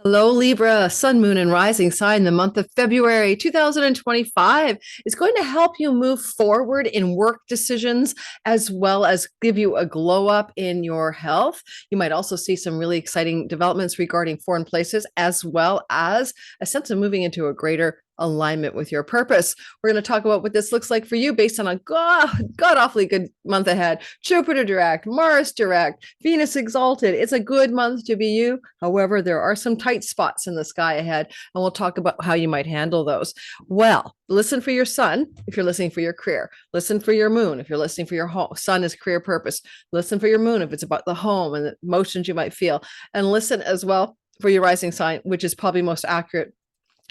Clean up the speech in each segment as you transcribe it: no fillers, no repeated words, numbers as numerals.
Hello, Libra, Sun, Moon, and Rising sign. The month of February 2025 is going to help you move forward in work decisions as well as give you a glow up in your health. You might also see some really exciting developments regarding foreign places, as well as a sense of moving into a greater alignment with your purpose. We're going to talk about what this looks like for you based on a god awfully good month ahead. Jupiter direct, Mars direct, Venus exalted. It's a good month to be you. However, there are some tight spots in the sky ahead, and we'll talk about how you might handle those. Well, listen for your sun if you're listening for your career. Listen for your moon if you're listening for your home. Sun is career purpose. Listen for your moon if it's about the home and the emotions you might feel. And listen as well for your rising sign, which is probably most accurate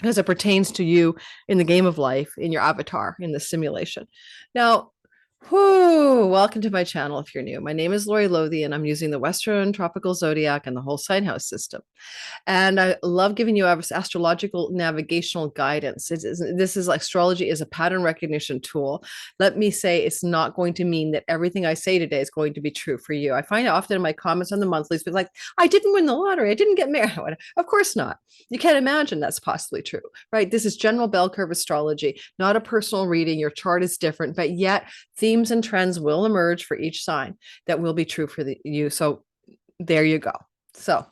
as it pertains to you in the game of life, in your avatar, in the simulation. Now, welcome to my channel if you're new. My name is Lori Lothy, and I'm using the Western Tropical Zodiac and the whole sign house system. And I love giving you astrological navigational guidance. This is astrology is a pattern recognition tool. Let me say it's not going to mean that everything I say today is going to be true for you. I find often in my comments on the monthlies, but like, I didn't win the lottery. I didn't get married. Of course not. You can't imagine that's possibly true, right? This is general bell curve astrology, not a personal reading. Your chart is different, but yet themes and trends will emerge for each sign that will be true for you. So there you go. So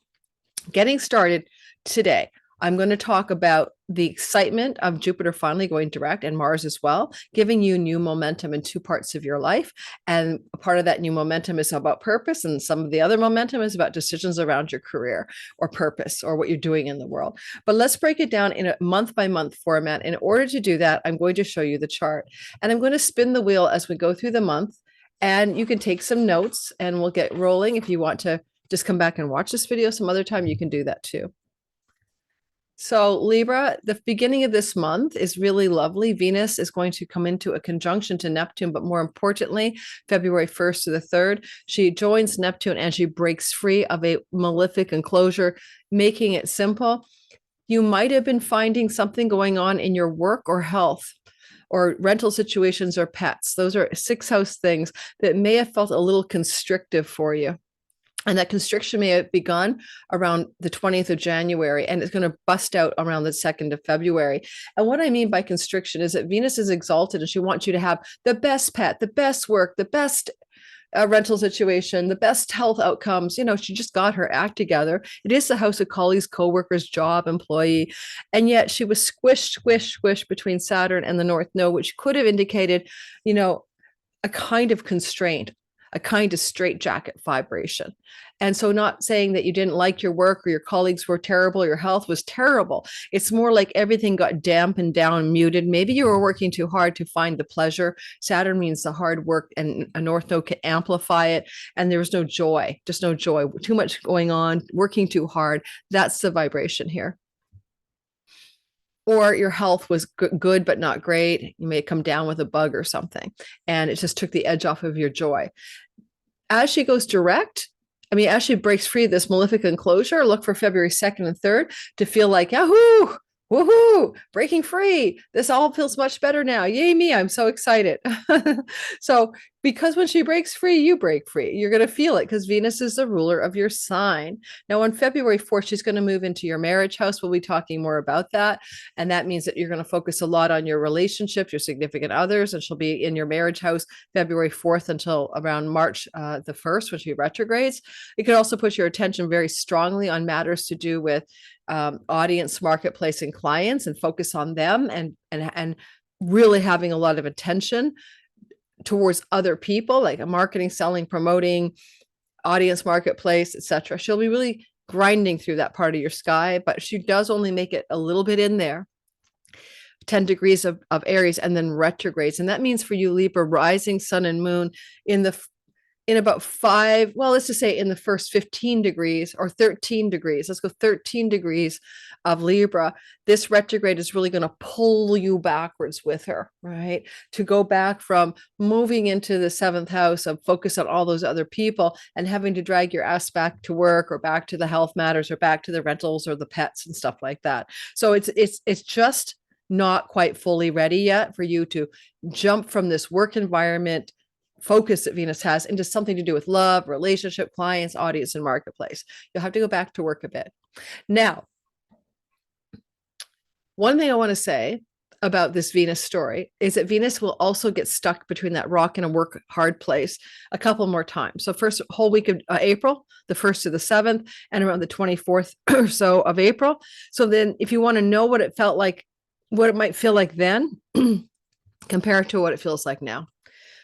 getting started today, I'm going to talk about the excitement of Jupiter finally going direct and Mars as well, giving you new momentum in two parts of your life. And a part of that new momentum is about purpose, and some of the other momentum is about decisions around your career or purpose or what you're doing in the world. But let's break it down in a month by month format. In order to do that, I'm going to show you the chart, and I'm going to spin the wheel as we go through the month. And you can take some notes and we'll get rolling. If you want to just come back and watch this video some other time, you can do that too. So Libra, the beginning of this month is really lovely. Venus is going to come into a conjunction to Neptune, but more importantly, February 1st to the 3rd, she joins Neptune and she breaks free of a malefic enclosure, making it simple. You might have been finding something going on in your work or health or rental situations or pets. Those are 6th house things that may have felt a little constrictive for you. And that constriction may have begun around the 20th of January, and it's going to bust out around the 2nd of February. And what I mean by constriction is that Venus is exalted and she wants you to have the best pet, the best work, the best rental situation, the best health outcomes. You know, she just got her act together. It is the house of colleagues, coworkers, job, employee. And yet she was squished between Saturn and the North Node, which could have indicated, you know, a kind of constraint, a kind of straitjacket vibration. And so not saying that you didn't like your work or your colleagues were terrible, your health was terrible. It's more like everything got dampened down, muted. Maybe you were working too hard to find the pleasure. Saturn means the hard work, and a North Node can amplify it. And there was no joy, just no joy, too much going on, working too hard. That's the vibration here. Or your health was good, but not great. You may come down with a bug or something, and it just took the edge off of your joy. As she goes direct, as she breaks free of this malefic enclosure, look for February 2nd and 3rd to feel like, yahoo, woohoo, breaking free. This all feels much better now. Yay me, I'm so excited. So because when she breaks free, you break free. You're going to feel it because Venus is the ruler of your sign. Now on February 4th, she's going to move into your marriage house. We'll be talking more about that. And that means that you're going to focus a lot on your relationships, your significant others, and she'll be in your marriage house February 4th until around March the 1st, when she retrogrades. It could also put your attention very strongly on matters to do with audience, marketplace, and clients, and focus on them and really having a lot of attention towards other people, like a marketing, selling, promoting, audience, marketplace, etc. She'll be really grinding through that part of your sky, but she does only make it a little bit in there. 10 degrees of Aries, and then retrogrades. And that means for you, Libra, rising sun and moon in about 5, well, let's just say in the first 15 degrees or 13 degrees, let's go 13 degrees of Libra, this retrograde is really going to pull you backwards with her, right? To go back from moving into the 7th house of focus on all those other people and having to drag your ass back to work or back to the health matters or back to the rentals or the pets and stuff like that. So it's just not quite fully ready yet for you to jump from this work environment focus that Venus has into something to do with love, relationship, clients, audience, and marketplace. You'll have to go back to work a bit. Now, One thing I want to say about this Venus story is that Venus will also get stuck between that rock and a work hard place a couple more times. So first whole week of April, the 1st to the 7th, and around the 24th or so of April. So then if you want to know what it felt like, what it might feel like then, compare it to what it feels like now,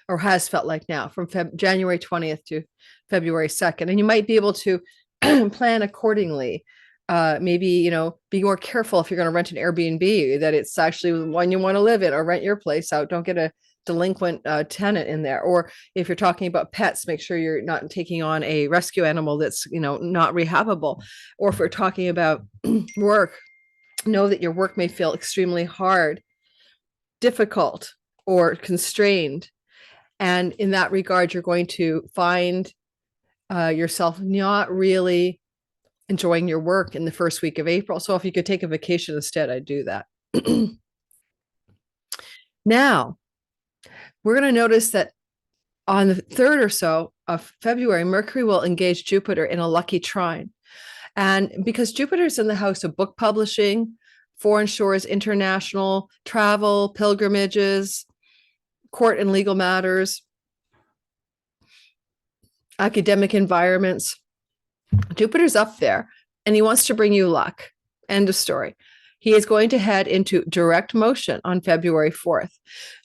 or has felt like now, from January 20th to February 2nd. And you might be able to plan accordingly. Maybe, be more careful if you're going to rent an Airbnb, that it's actually one you want to live in, or rent your place out. Don't get a delinquent tenant in there. Or if you're talking about pets, make sure you're not taking on a rescue animal that's, not rehabable. Or if we're talking about work, know that your work may feel extremely hard, difficult, or constrained. And in that regard, you're going to find yourself not really enjoying your work in the first week of April. So if you could take a vacation instead, I'd do that. Now, we're going to notice that on the 3rd or so of February, Mercury will engage Jupiter in a lucky trine. And because Jupiter's in the house of book publishing, foreign shores, international travel, pilgrimages, court and legal matters, academic environments, Jupiter's up there and he wants to bring you luck. End of story. He is going to head into direct motion on February 4th.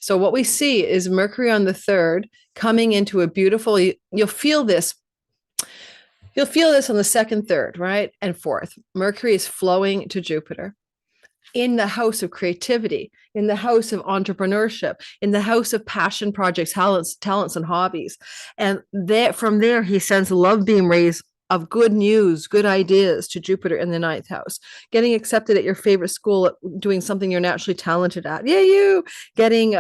So what we see is Mercury on the 3rd coming into a beautiful, you'll feel this. You'll feel this on the 2nd, 3rd, right? And 4th. Mercury is flowing to Jupiter in the house of creativity, in the house of entrepreneurship, in the house of passion projects, talents and hobbies. And from there, he sends love beam rays of good news, good ideas to Jupiter in the 9th house, getting accepted at your favorite school, doing something you're naturally talented at. Yeah, you getting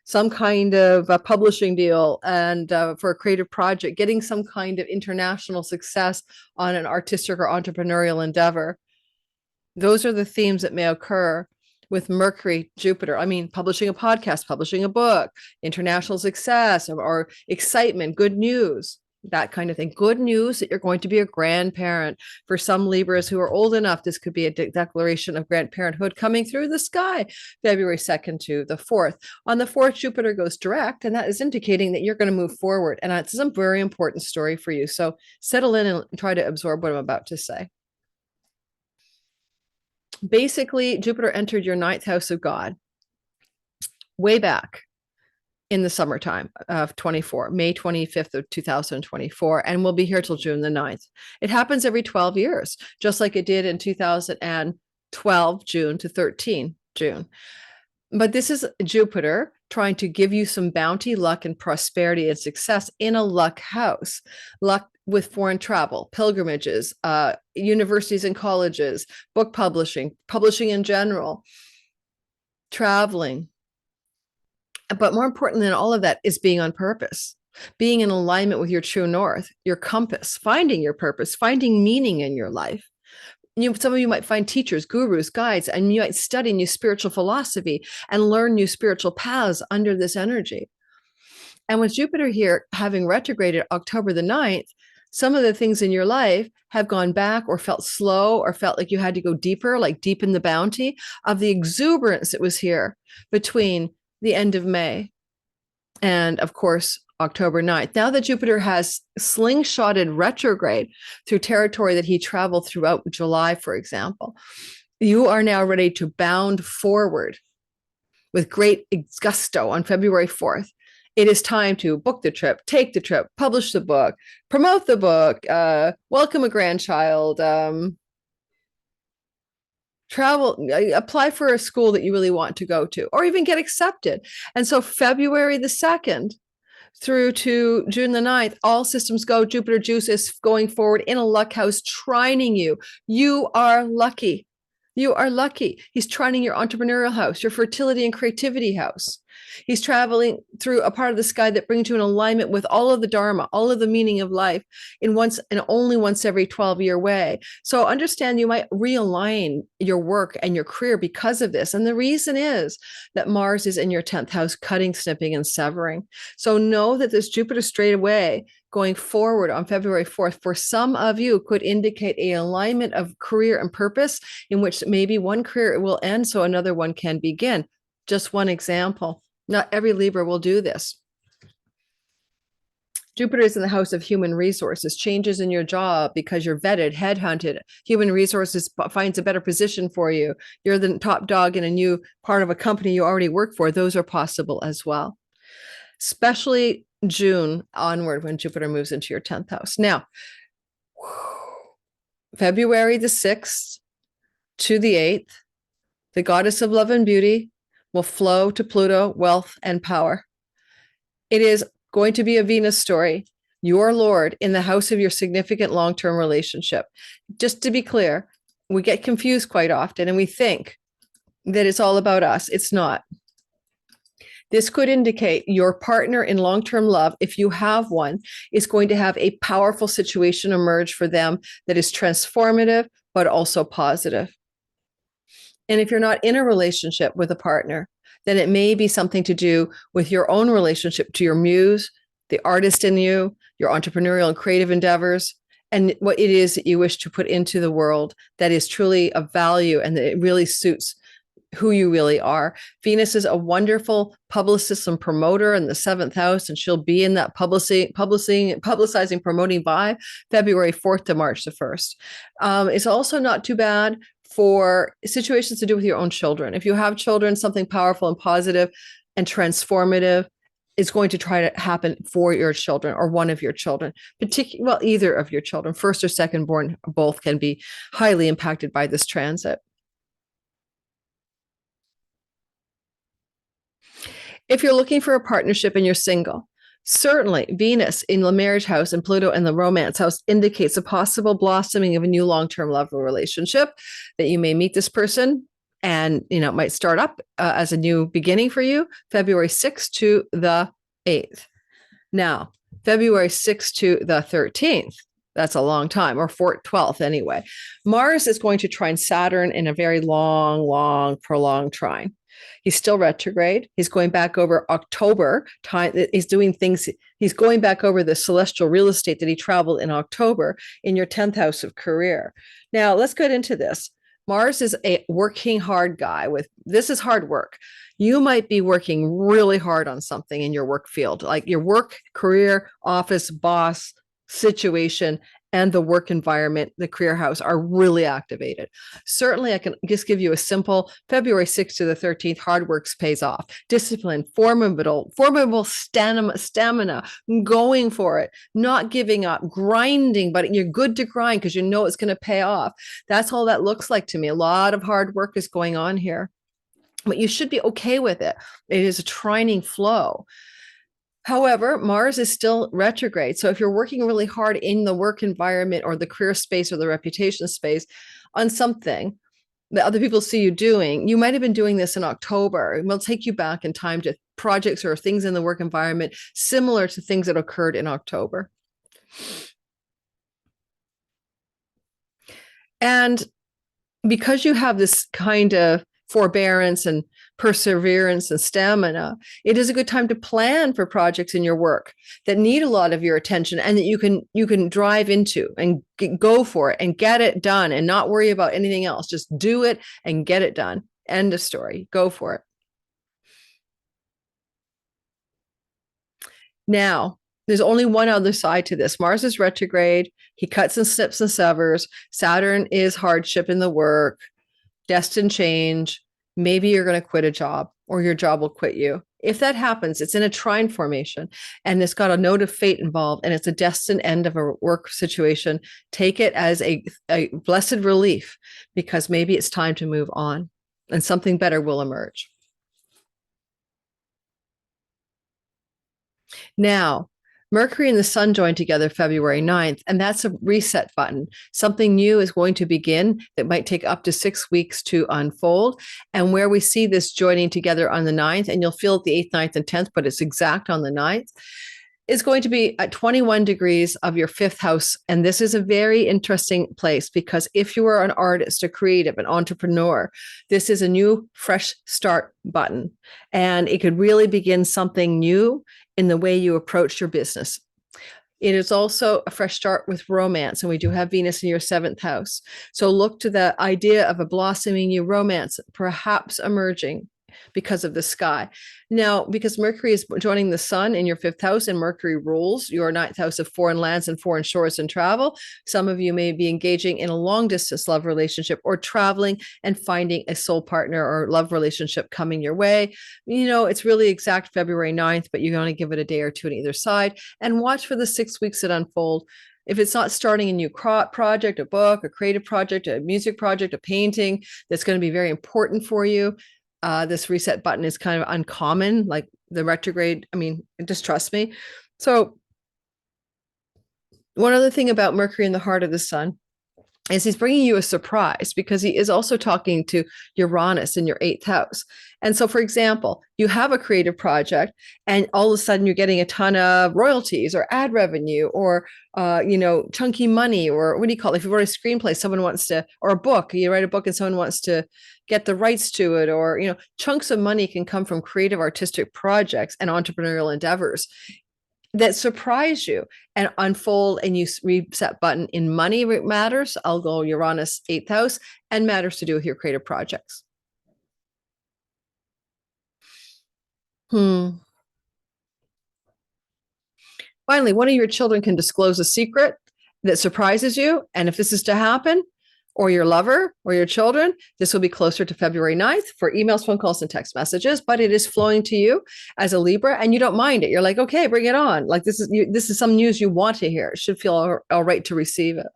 some kind of a publishing deal and for a creative project, getting some kind of international success on an artistic or entrepreneurial endeavor. Those are the themes that may occur with Mercury, Jupiter. I mean, publishing a podcast, publishing a book, international success, or excitement, good news, that kind of thing. Good news that you're going to be a grandparent. For some Libras who are old enough, this could be a declaration of grandparenthood coming through the sky, February 2nd to the 4th. On the 4th, Jupiter goes direct, and that is indicating that you're going to move forward. And it's a very important story for you. So settle in and try to absorb what I'm about to say. Basically, Jupiter entered your 9th house of God way back in the summertime of 24, May 25th of 2024, and we'll be here till June the 9th. It happens every 12 years, just like it did in 2012, June to 13, June. But this is Jupiter trying to give you some bounty, luck, and prosperity and success in a luck house. Luck with foreign travel, pilgrimages, universities and colleges, book publishing in general, traveling. But more important than all of that is being on purpose, being in alignment with your true north, your compass, finding your purpose, finding meaning in your life. Some of you might find teachers, gurus, guides, and you might study new spiritual philosophy and learn new spiritual paths under this energy. And with Jupiter here having retrograded October the 9th, some of the things in your life have gone back or felt slow or felt like you had to go deeper, like deep in the bounty of the exuberance that was here between the end of May and, of course, October 9th. Now that Jupiter has slingshotted retrograde through territory that he traveled throughout July, for example, you are now ready to bound forward with great gusto on February 4th. It is time to book the trip, take the trip, publish the book, promote the book, welcome a grandchild, travel, apply for a school that you really want to go to, or even get accepted. And so February the 2nd through to June the 9th, all systems go. Jupiter juice is going forward in a luck house, trining you. You are lucky. You are lucky. He's trining your entrepreneurial house, your fertility and creativity house. He's traveling through a part of the sky that brings you in alignment with all of the Dharma, all of the meaning of life in once and only once every 12-year way. So understand you might realign your work and your career because of this. And the reason is that Mars is in your 10th house, cutting, snipping, and severing. So know that this Jupiter straight away going forward on February 4th, for some of you could indicate a alignment of career and purpose in which maybe one career will end so another one can begin. Just one example. Not every Libra will do this. Jupiter is in the house of human resources, changes in your job because you're vetted, headhunted. Human resources finds a better position for you. You're the top dog in a new part of a company you already work for. Those are possible as well, especially June onward when Jupiter moves into your 10th house. Now, February the 6th to the 8th, the goddess of love and beauty will flow to Pluto, wealth, and power. It is going to be a Venus story, your Lord in the house of your significant long-term relationship. Just to be clear, we get confused quite often and we think that it's all about us. It's not. This could indicate your partner in long-term love, if you have one, is going to have a powerful situation emerge for them that is transformative, but also positive. And if you're not in a relationship with a partner, then it may be something to do with your own relationship to your muse, the artist in you, your entrepreneurial and creative endeavors, and what it is that you wish to put into the world that is truly of value and that it really suits who you really are. Venus is a wonderful publicist and promoter in the 7th house, and she'll be in that publicizing, promoting vibe February 4th to March the 1st. It's also not too bad for situations to do with your own children. If you have children, something powerful and positive and transformative is going to try to happen for your children or one of your children, well, either of your children, first or second born, both can be highly impacted by this transit. If you're looking for a partnership and you're single, certainly Venus in the marriage house and Pluto in the romance house indicates a possible blossoming of a new long-term love relationship, that you may meet this person and it might start up as a new beginning for you, February 6th to the 8th. Now, February 6th to the 13th, that's a long time, or 12th anyway. Mars is going to trine Saturn in a very long, prolonged trine. He's still retrograde. He's going back over October time. He's doing things. He's going back over the celestial real estate that he traveled in October in your 10th house of career. Now let's get into this. Mars is a working hard guy this is hard work. You might be working really hard on something in your work field, like your work, career, office, boss, situation, and the work environment, the career house are really activated. Certainly, I can just give you a simple February 6th to the 13th, hard work pays off. Discipline, formidable stamina, going for it, not giving up, grinding, but you're good to grind because you know it's going to pay off. That's all that looks like to me. A lot of hard work is going on here, but you should be okay with it. It is a trining flow. However, Mars is still retrograde. So if you're working really hard in the work environment or the career space or the reputation space on something that other people see you doing, you might have been doing this in October. It will take you back in time to projects or things in the work environment similar to things that occurred in October. And because you have this kind of forbearance and perseverance and stamina, it is a good time to plan for projects in your work that need a lot of your attention and that you can drive into and go for it and get it done and not worry about anything else. Just do it and get it done. End of story. Go for it. Now, there's only one other side to this. Mars is retrograde. He cuts and snips and severs. Saturn is hardship in the work, destined change. Maybe you're going to quit a job or your job will quit you. If that happens, it's in a trine formation and it's got a note of fate involved and it's a destined end of a work situation. Take it as a blessed relief because maybe it's time to move on and something better will emerge. Now, Mercury and the Sun join together February 9th, and that's a reset button. Something new is going to begin that might take up to 6 weeks to unfold. And where we see this joining together on the 9th, and you'll feel it the 8th, 9th, and 10th, but it's exact on the 9th, is going to be at 21 degrees of your 5th house. And this is a very interesting place because if you are an artist, a creative, an entrepreneur, this is a new, fresh start button. And it could really begin something new in the way you approach your business. It is also a fresh start with romance, and we do have Venus in your 7th house. So look to the idea of a blossoming new romance, perhaps emerging because of the sky. Now, because Mercury is joining the Sun in your 5th house, and Mercury rules your 9th house of foreign lands and foreign shores and travel, some of you may be engaging in a long distance love relationship or traveling and finding a soul partner or love relationship coming your way. You know, it's really exact February 9th, but you want to give it a day or two on either side and watch for the 6 weeks that unfold. If it's not starting a new project, a book, a creative project, a music project, a painting that's going to be very important for you, this reset button is kind of uncommon, like the retrograde. I mean, just trust me. So one other thing about Mercury in the heart of the Sun is he's bringing you a surprise because he is also talking to Uranus in your 8th house. And so, for example, you have a creative project and all of a sudden you're getting a ton of royalties or ad revenue or, chunky money, or what do you call it? If you write a screenplay, someone wants to, or a book, you write a book and someone wants to get the rights to it, or, chunks of money can come from creative artistic projects and entrepreneurial endeavors that surprise you and unfold, and you reset button in money matters. I'll go Uranus 8th house and matters to do with your creative projects. Finally, one of your children can disclose a secret that surprises you. And if this is to happen, or your lover or your children, this will be closer to February 9th for emails, phone calls, and text messages, but it is flowing to you as a Libra and you don't mind it. You're like, okay, bring it on. Like this is some news you want to hear. It should feel all right to receive it.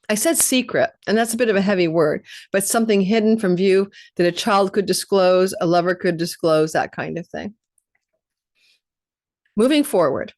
I said secret, and that's a bit of a heavy word, but something hidden from view that a child could disclose, a lover could disclose, that kind of thing. Moving forward,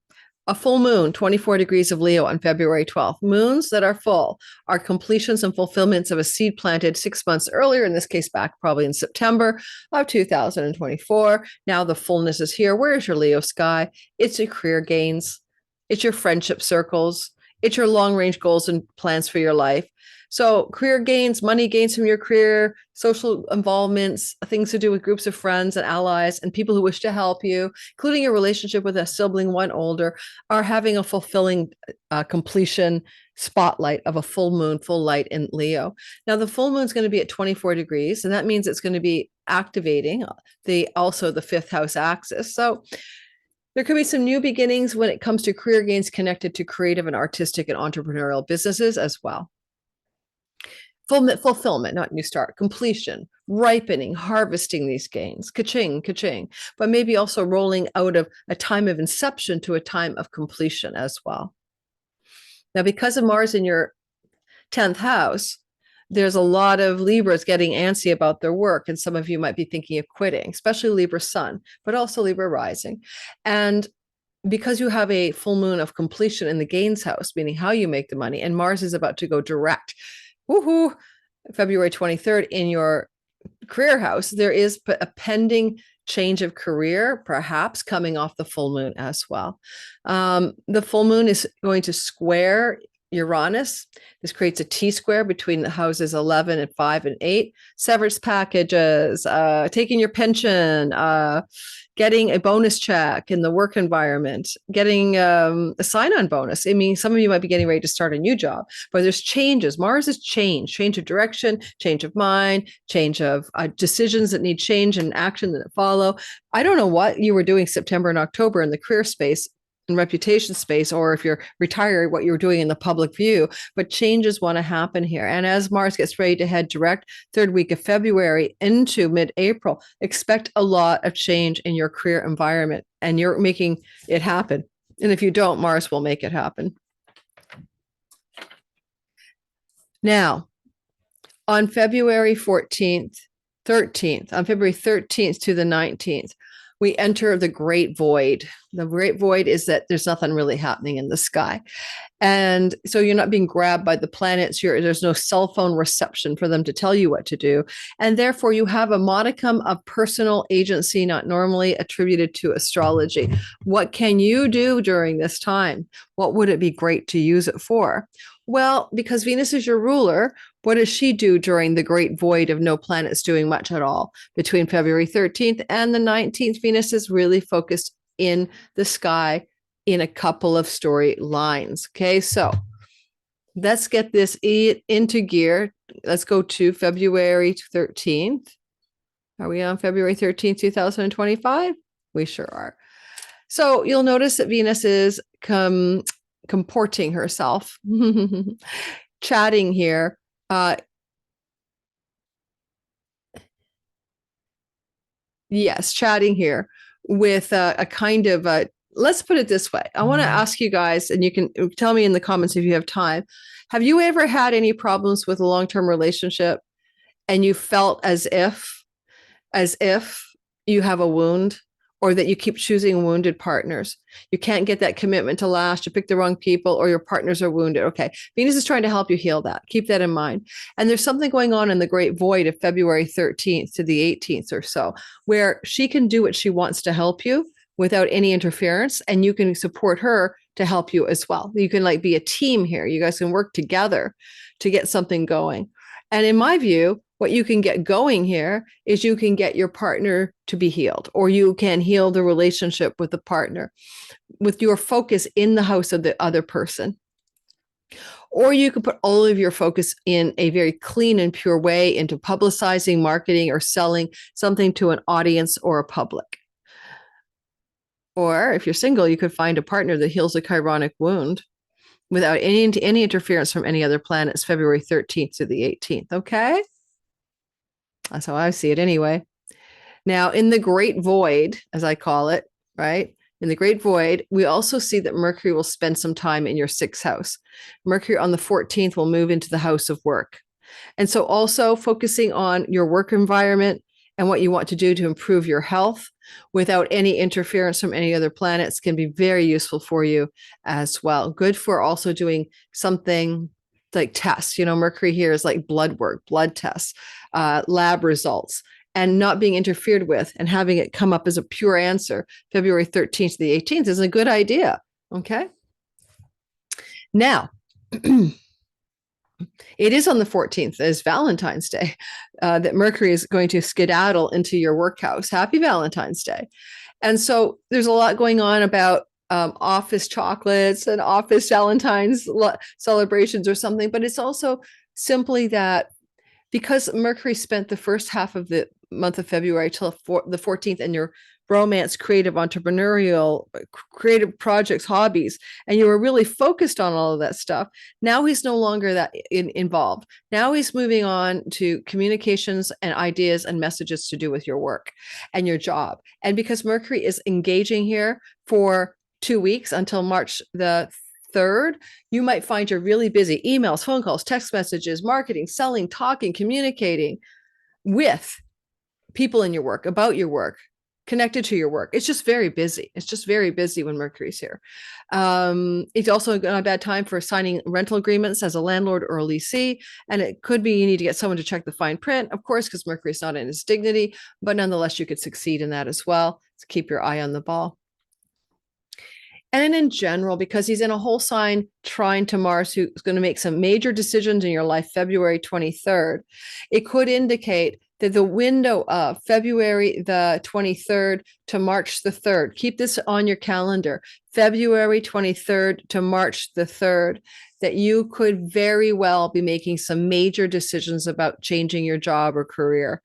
a full moon, 24 degrees of Leo on February 12th. Moons that are full are completions and fulfillments of a seed planted 6 months earlier, in this case back probably in September of 2024. Now the fullness is here. Where is your Leo sky? It's your career gains. It's your friendship circles. It's your long-range goals and plans for your life. So career gains, money gains from your career, social involvements, things to do with groups of friends and allies and people who wish to help you, including your relationship with a sibling, one older, are having a fulfilling completion spotlight of a full moon, full light in Leo. Now, the full moon is going to be at 24 degrees, and that means it's going to be activating also the 5th house axis. So there could be some new beginnings when it comes to career gains connected to creative and artistic and entrepreneurial businesses as well. Fulfillment, not new start, completion, ripening, harvesting these gains, ka-ching, ka-ching, but maybe also rolling out of a time of inception to a time of completion as well. Now, because of Mars in your 10th house, there's a lot of Libras getting antsy about their work, and some of you might be thinking of quitting, especially Libra Sun, but also Libra Rising. And because you have a full moon of completion in the gains house, meaning how you make the money, and Mars is about to go direct, woohoo, February 23rd in your career house, there is a pending change of career, perhaps coming off the full moon as well. The full moon is going to square Uranus. This creates a T-square between the houses 11 and 5 and 8. Severance packages, taking your pension, getting a bonus check in the work environment, getting a sign-on bonus. I mean, some of you might be getting ready to start a new job, but there's changes. Mars is change of direction, change of mind, change of decisions that need change and action that follow. I don't know what you were doing September and October in the career space and reputation space, or if you're retired, what you're doing in the public view, but changes want to happen here. And as Mars gets ready to head direct 3rd week of February into mid-April, expect a lot of change in your career environment, and you're making it happen. And if you don't, Mars will make it happen. Now, on February 13th to the 19th, we enter the great void. The great void is that there's nothing really happening in the sky. And so you're not being grabbed by the planets. There's no cell phone reception for them to tell you what to do. And therefore, you have a modicum of personal agency not normally attributed to astrology. What can you do during this time? What would it be great to use it for? Well, because Venus is your ruler, what does she do during the great void of no planets doing much at all? Between February 13th and the 19th, Venus is really focused in the sky in a couple of storylines. Okay, so let's get this into gear. Let's go to February 13th. Are we on February 13th, 2025? We sure are. So you'll notice that Venus is comporting herself, chatting here. Yes, chatting here with a kind of a, let's put it this way. I want to ask you guys, and you can tell me in the comments if you have time. Have you ever had any problems with a long-term relationship and you felt as if you have a wound, or that you keep choosing wounded partners? You can't get that commitment to last. You pick the wrong people, or your partners are wounded. Okay. Venus is trying to help you heal that. Keep that in mind. And there's something going on in the great void of February 13th to the 18th or so, where she can do what she wants to help you without any interference, and you can support her to help you as well. You can like be a team here. You guys can work together to get something going. And in my view, what you can get going here is you can get your partner to be healed, or you can heal the relationship with the partner with your focus in the house of the other person. Or you could put all of your focus in a very clean and pure way into publicizing, marketing, or selling something to an audience or a public. Or if you're single, you could find a partner that heals a chironic wound without any interference from any other planets, February 13th to the 18th. Okay? That's how I see it anyway. Now, in the great void, as I call it, right? In the great void, we also see that Mercury will spend some time in your sixth house. Mercury on the 14th will move into the house of work. And so also focusing on your work environment and what you want to do to improve your health without any interference from any other planets can be very useful for you as well. Good for also doing something like tests. You know, Mercury here is like blood work, blood tests, lab results, and not being interfered with and having it come up as a pure answer February 13th to the 18th is a good idea. Okay. Now, it is on the 14th, as Valentine's Day, that Mercury is going to skedaddle into your workhouse. Happy Valentine's Day. And so there's a lot going on about office chocolates and office Valentine's celebrations or something, but it's also simply that because Mercury spent the first half of the month of February till the 14th in your romance, creative, entrepreneurial, creative projects, hobbies, and you were really focused on all of that stuff. Now he's no longer that involved. Now he's moving on to communications and ideas and messages to do with your work and your job. And because Mercury is engaging here for 2 weeks until March the 3rd, you might find you're really busy. Emails, phone calls, text messages, marketing, selling, talking, communicating with people in your work, about your work, connected to your work. It's just very busy. It's just very busy when Mercury's here. It's also a bad time for signing rental agreements as a landlord or a leasee. And it could be you need to get someone to check the fine print, of course, because Mercury's not in his dignity, but nonetheless, you could succeed in that as well. So keep your eye on the ball. And in general, because he's in a whole sign trine to Mars, who's going to make some major decisions in your life, February 23rd, it could indicate that the window of February the 23rd to March the 3rd, keep this on your calendar, February 23rd to March the 3rd, that you could very well be making some major decisions about changing your job or career.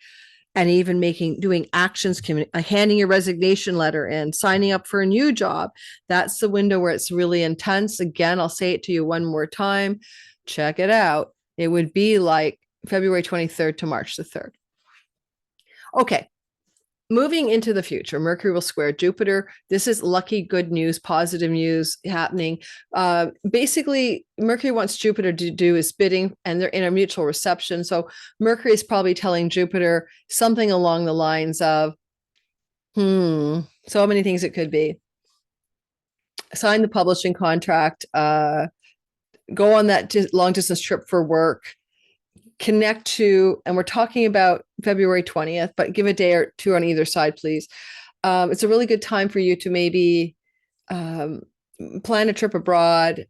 And even doing actions, handing your resignation letter in, signing up for a new job. That's the window where it's really intense. Again, I'll say it to you one more time. Check it out. It would be like February 23rd to March the 3rd. Okay. Moving into the future, Mercury will square Jupiter. This is lucky, good news, positive news happening. Basically, Mercury wants Jupiter to do his bidding, and they're in a mutual reception. So Mercury is probably telling Jupiter something along the lines of, So many things it could be. Sign the publishing contract, go on that long distance trip for work, connect to, and we're talking about February 20th, but give a day or two on either side, please. It's a really good time for you to maybe plan a trip abroad.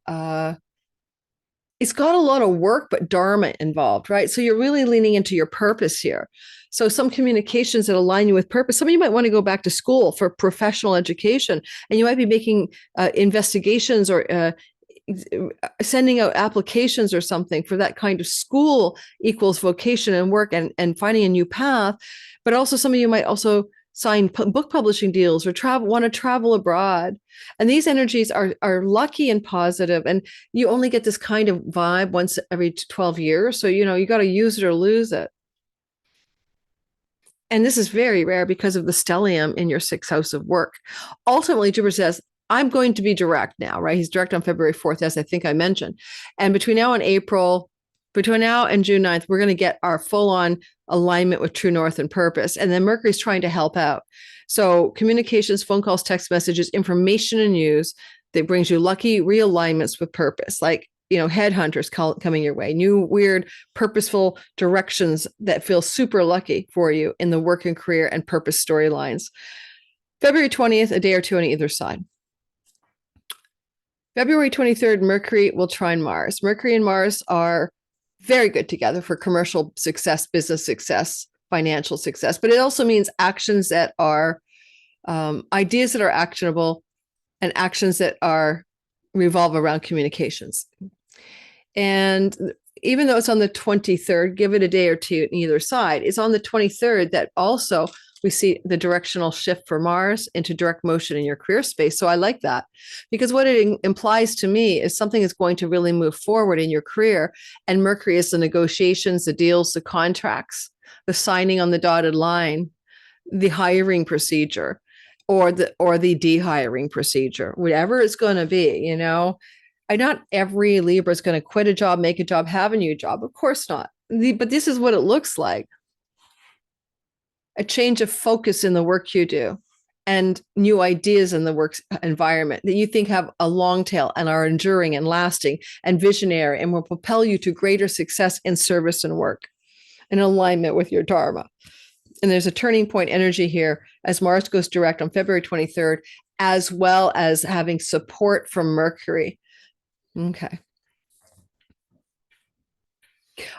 It's got a lot of work, but Dharma involved, right? So you're really leaning into your purpose here. So some communications that align you with purpose. Some of you might want to go back to school for professional education, and you might be making investigations or sending out applications or something for that kind of school equals vocation and work and finding a new path. But also some of you might also sign book publishing deals or want to travel abroad. And these energies are lucky and positive, and you only get this kind of vibe once every 12 years. So, you got to use it or lose it. And this is very rare because of the stellium in your sixth house of work. Ultimately, Jupiter says, I'm going to be direct now, right? He's direct on February 4th, as I think I mentioned. And between now and June 9th, we're going to get our full-on alignment with true north and purpose. And then Mercury's trying to help out. So communications, phone calls, text messages, information and news that brings you lucky realignments with purpose, like, headhunters coming your way, new, weird, purposeful directions that feel super lucky for you in the work and career and purpose storylines. February 20th, a day or two on either side. February 23rd, Mercury will trine Mars. Mercury and Mars are very good together for commercial success, business success, financial success, but it also means actions that are ideas that are actionable and actions that revolve around communications. And even though it's on the 23rd, give it a day or two on either side. It's on the 23rd that also we see the directional shift for Mars into direct motion in your career space. So I like that, because what it implies to me is something is going to really move forward in your career. And Mercury is the negotiations, the deals, the contracts, the signing on the dotted line, the hiring procedure, or the de-hiring procedure, whatever it's going to be, Not every Libra is going to quit a job, make a job, have a new job. Of course not. But this is what it looks like. A change of focus in the work you do and new ideas in the work environment that you think have a long tail and are enduring and lasting and visionary and will propel you to greater success in service and work in alignment with your Dharma. And there's a turning point energy here as Mars goes direct on February 23rd, as well as having support from Mercury. Okay.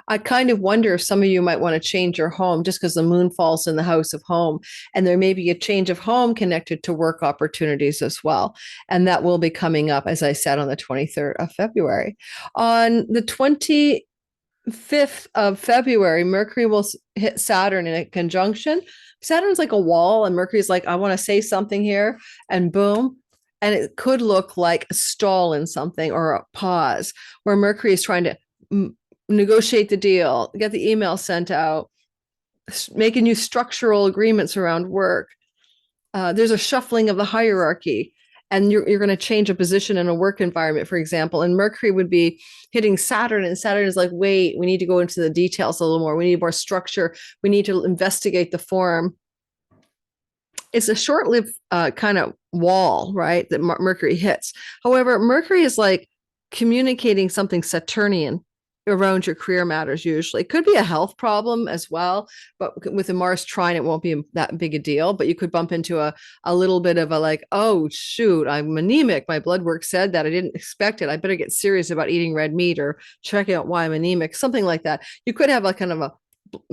I kind of wonder if some of you might want to change your home just because the moon falls in the house of home, and there may be a change of home connected to work opportunities as well. And that will be coming up, as I said, on the 23rd of February. On the 25th of February, Mercury will hit Saturn in a conjunction. Saturn's like a wall, and Mercury's like, I want to say something here, and boom. And it could look like a stall in something or a pause where Mercury is trying to negotiate the deal, get the email sent out, making new structural agreements around work. There's a shuffling of the hierarchy, and you're going to change a position in a work environment, for example. And Mercury would be hitting Saturn, and Saturn is like, wait, we need to go into the details a little more. We need more structure. We need to investigate the form. It's a short-lived kind of wall, right, that Mercury hits. However, Mercury is like communicating something Saturnian around your career matters usually. It could be a health problem as well, but with the Mars trine, it won't be that big a deal. But you could bump into a little bit of a like, oh, shoot, I'm anemic. My blood work said that. I didn't expect it. I better get serious about eating red meat or check out why I'm anemic, something like that. You could have a kind of a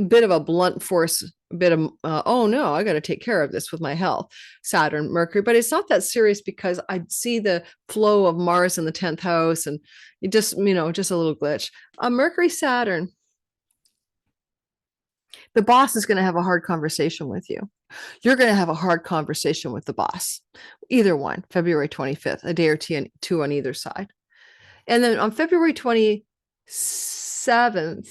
bit of a blunt force, a bit of, oh no, I got to take care of this with my health, Saturn, Mercury. But it's not that serious because I see the flow of Mars in the 10th house, and it just, just a little glitch. Mercury, Saturn, the boss is going to have a hard conversation with you. You're going to have a hard conversation with the boss. Either one, February 25th, a day or two on either side. And then on February 27th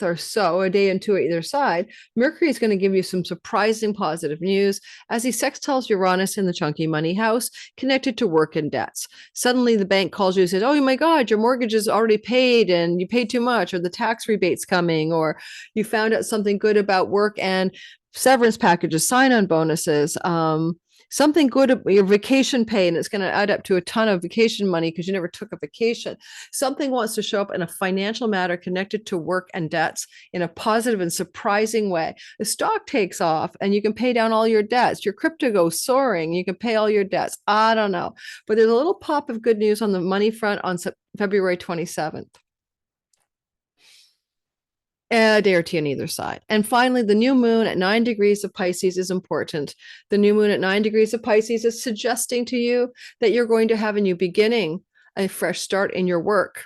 or so, a day and two at either side, Mercury is going to give you some surprising positive news as he sextiles Uranus in the chunky money house connected to work and debts. Suddenly the bank calls you and says, oh my God, your mortgage is already paid and you paid too much, or the tax rebate's coming, or you found out something good about work and severance packages, sign-on bonuses, Something good, your vacation pay, and it's going to add up to a ton of vacation money because you never took a vacation. Something wants to show up in a financial matter connected to work and debts in a positive and surprising way. The stock takes off and you can pay down all your debts. Your crypto goes soaring. You can pay all your debts. I don't know. But there's a little pop of good news on the money front on February 27th. A day or two on either side. And finally, the new moon at 9 degrees of Pisces is important. The new moon at 9 degrees of Pisces is suggesting to you that you're going to have a new beginning, a fresh start in your work,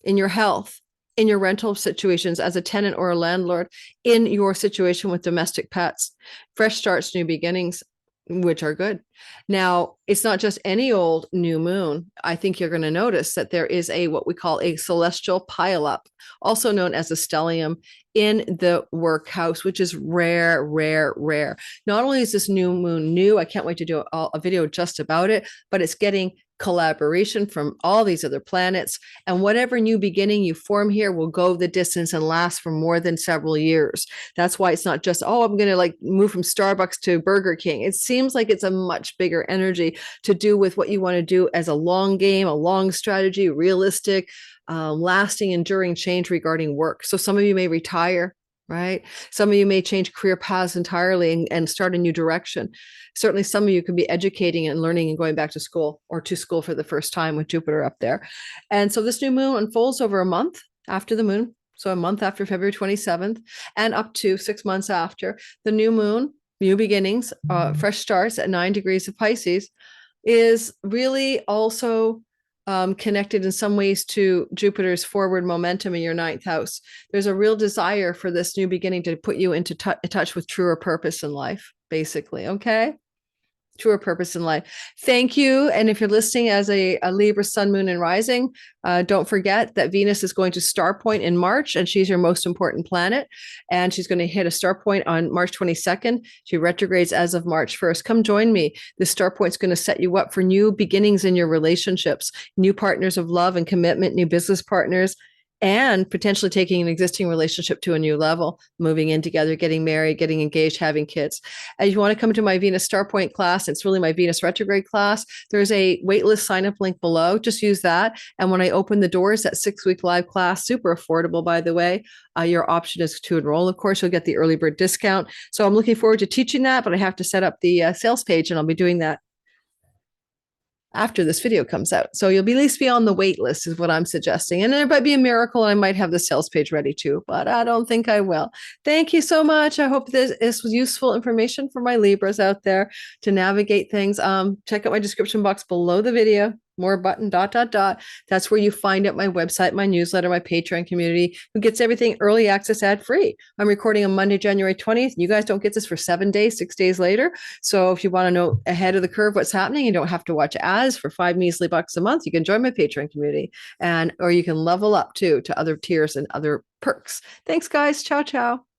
in your health, in your rental situations as a tenant or a landlord, in your situation with domestic pets. Fresh starts, new beginnings, which are good. Now, it's not just any old new moon. I think you're going to notice that there is what we call a celestial pileup, also known as a stellium, in the work house, which is rare, rare, rare. Not only is this new moon new, I can't wait to do a video just about it, but it's getting collaboration from all these other planets. And whatever new beginning you form here will go the distance and last for more than several years. That's why it's not just, I'm going to move from Starbucks to Burger King. It seems like it's a much bigger energy to do with what you want to do as a long game, a long strategy, realistic, lasting, enduring change regarding work. So some of you may retire, right? Some of you may change career paths entirely and start a new direction. Certainly some of you could be educating and learning and going back to school or to school for the first time with Jupiter up there. And so this new moon unfolds over a month after the moon. So a month after February 27th and up to 6 months after the new moon, new beginnings, fresh starts at 9 degrees of Pisces is really also connected in some ways to Jupiter's forward momentum in your 9th house. There's a real desire for this new beginning to put you into touch with truer purpose in life, basically. Okay. Truer purpose in life. Thank you. And if you're listening as a Libra sun, moon, and rising, don't forget that Venus is going to star point in March, and she's your most important planet. And she's going to hit a star point on March 22nd. She retrogrades as of March 1st. Come join me. This star point is going to set you up for new beginnings in your relationships, new partners of love and commitment, new business partners, and potentially taking an existing relationship to a new level, moving in together, getting married, getting engaged, having kids. And if you want to come to my Venus Star Point class, it's really my Venus retrograde class. There's a waitlist sign-up link below. Just use that. And when I open the doors, that 6-week live class, super affordable, by the way, your option is to enroll. Of course, you'll get the early bird discount. So I'm looking forward to teaching that, but I have to set up the sales page, and I'll be doing that after this video comes out. So you'll be at least be on the wait list is what I'm suggesting. And there might be a miracle and I might have the sales page ready too, but I don't think I will. Thank you so much. I hope this was useful information for my Libras out there to navigate things. Check out my description box below the video. More button ... That's where you find out my website, my newsletter, my Patreon community, who gets everything early access ad free. I'm recording on Monday, January 20th. You guys don't get this for 7 days, 6 days later. So if you want to know ahead of the curve what's happening, you don't have to watch ads for $5 measly a month. You can join my Patreon community, or you can level up too to other tiers and other perks. Thanks, guys. Ciao, ciao.